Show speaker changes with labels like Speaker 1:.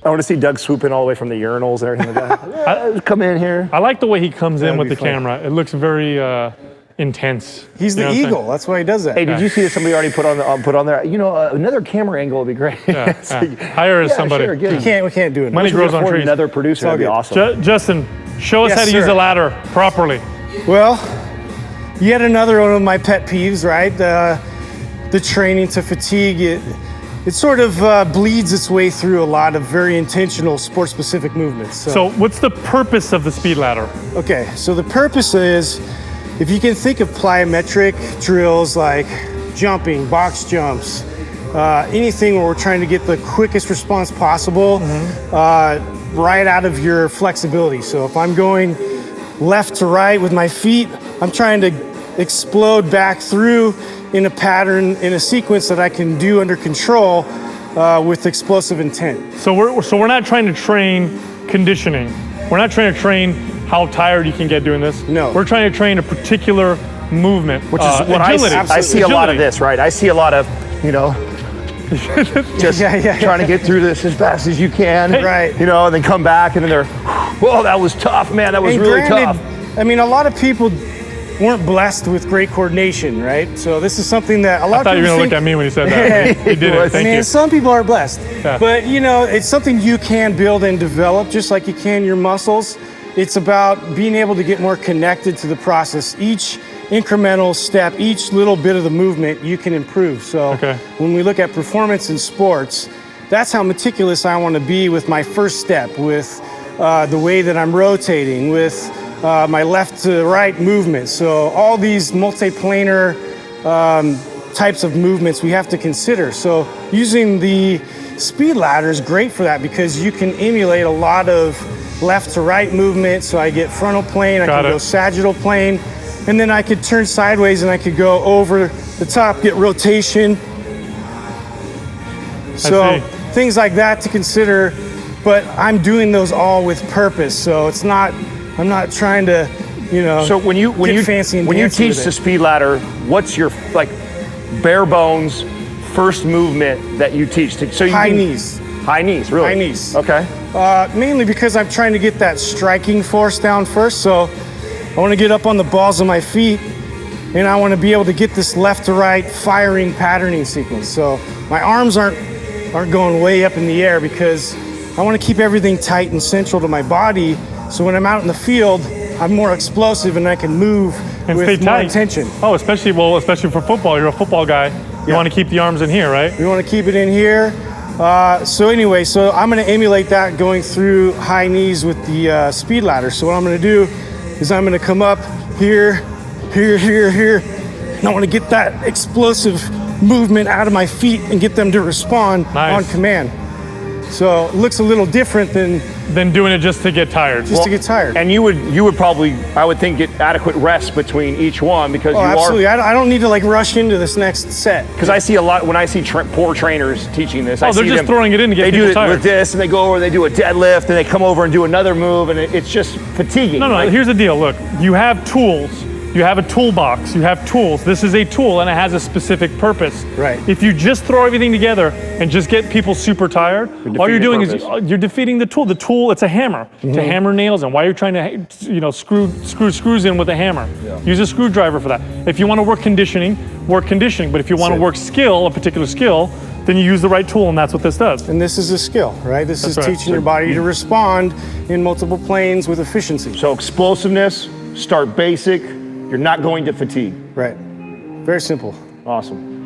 Speaker 1: I want to see Doug swoop in all the way from the urinals and everything like that. Come in here.
Speaker 2: I like the way he comes in with the
Speaker 3: fun.
Speaker 2: camera. It looks very intense.
Speaker 3: He's the eagle. That's why he does that.
Speaker 1: Hey, did you see that somebody already put on there? You know, another camera angle would be great.
Speaker 2: Hire somebody.
Speaker 1: Sure,
Speaker 3: We can't do it.
Speaker 2: Money grows on trees.
Speaker 1: Another producer would be awesome.
Speaker 2: Justin, show us
Speaker 3: Yes,
Speaker 2: how to
Speaker 3: sir.
Speaker 2: use a ladder properly.
Speaker 3: Well, yet another one of my pet peeves, right? The training to fatigue. It sort of bleeds its way through a lot of very intentional sport-specific movements.
Speaker 2: So what's the purpose of the speed ladder?
Speaker 3: Okay, so the purpose is, if you can think of plyometric drills like jumping, box jumps, anything where we're trying to get the quickest response possible right out of your flexibility. So if I'm going left to right with my feet, I'm trying to explode back through in a pattern, in a sequence that I can do under control with explosive intent.
Speaker 2: So we're not trying to train conditioning. We're not trying to train how tired you can get doing this.
Speaker 3: No.
Speaker 2: We're trying to train a particular movement.
Speaker 1: Which is what
Speaker 2: agility.
Speaker 1: I see a lot of this, right? I see a lot of, you know, just trying to get through this as fast as you can.
Speaker 3: Right.
Speaker 1: You know, and then come back and then they're, whoa, that was tough, man. That was
Speaker 3: And
Speaker 1: really
Speaker 3: granted,
Speaker 1: tough.
Speaker 3: I mean, a lot of people weren't blessed with great coordination, right? So this is something that a lot
Speaker 2: I thought
Speaker 3: of
Speaker 2: you were
Speaker 3: people
Speaker 2: going to look at me when you said that. You did it. Thank you.
Speaker 3: some people are blessed,
Speaker 2: Yeah.
Speaker 3: but you know, it's something you can build and develop just like you can your muscles. It's about being able to get more connected to the process. Each incremental step, each little bit of the movement, you can improve. So when we look at performance in sports, that's how meticulous I want to be with my first step, with the way that I'm rotating, with my left to right movement. So all these multiplanar types of movements we have to consider. So using the speed ladder is great for that because you can emulate a lot of left to right movement. So I get frontal plane, I can go sagittal plane, and then I could turn sideways and I could go over the top, get rotation. So things like that to consider, but I'm doing those all with purpose. So it's not, I'm not trying to, you know,
Speaker 1: so when you
Speaker 3: fancy and
Speaker 1: when you
Speaker 3: fancy
Speaker 1: teach
Speaker 3: with
Speaker 1: the
Speaker 3: it.
Speaker 1: speed ladder, what's your like bare bones first movement that you teach? So you
Speaker 3: High
Speaker 1: can-
Speaker 3: knees.
Speaker 1: High knees, really?
Speaker 3: High knees.
Speaker 1: Okay.
Speaker 3: Mainly because I'm trying to get that striking force down first. So I want to get up on the balls of my feet and I want to be able to get this left to right firing patterning sequence. So my arms aren't going way up in the air because I want to keep everything tight and central to my body. So when I'm out in the field, I'm more explosive and I can move
Speaker 2: And
Speaker 3: with
Speaker 2: stay
Speaker 3: more
Speaker 2: tight.
Speaker 3: intention.
Speaker 2: Oh, especially for football. You're a football guy. You want to keep the arms in here, right?
Speaker 3: We want to keep it in here. So anyway, so I'm going to emulate that going through high knees with the speed ladder. So what I'm going to do is I'm going to come up here, here, here, here. And I want to get that explosive movement out of my feet and get them to respond on command. So it looks a little different than
Speaker 2: doing it just to get tired.
Speaker 3: To get tired.
Speaker 1: And you would probably, I would think, get adequate rest between each one because you
Speaker 3: absolutely.
Speaker 1: are.
Speaker 3: I don't need to like rush into this next set.
Speaker 1: Because I see a lot, when I see poor trainers teaching this, I
Speaker 2: they're
Speaker 1: see
Speaker 2: just
Speaker 1: them,
Speaker 2: throwing it in to get
Speaker 1: they
Speaker 2: people
Speaker 1: do it
Speaker 2: tired.
Speaker 1: with this and they go over, they do a deadlift and they come over and do another move and it's just fatiguing.
Speaker 2: No, here's the deal. Look, you have tools. You have a toolbox. You have tools. This is a tool and it has a specific purpose.
Speaker 3: Right.
Speaker 2: If you just throw everything together and just get people super tired, all you're doing is you're defeating the tool. The tool, it's a hammer to hammer nails in. Why you're trying to, you know, screw screws in with a hammer. Use a screwdriver for that. If you want to work conditioning, work conditioning. But if you want to work skill, a particular skill, then you use the right tool, and that's what this does.
Speaker 3: And this is a skill, right? This is teaching your body to respond in multiple planes with efficiency.
Speaker 1: So explosiveness, start basic. You're not going to fatigue.
Speaker 3: Right. Very simple.
Speaker 1: Awesome.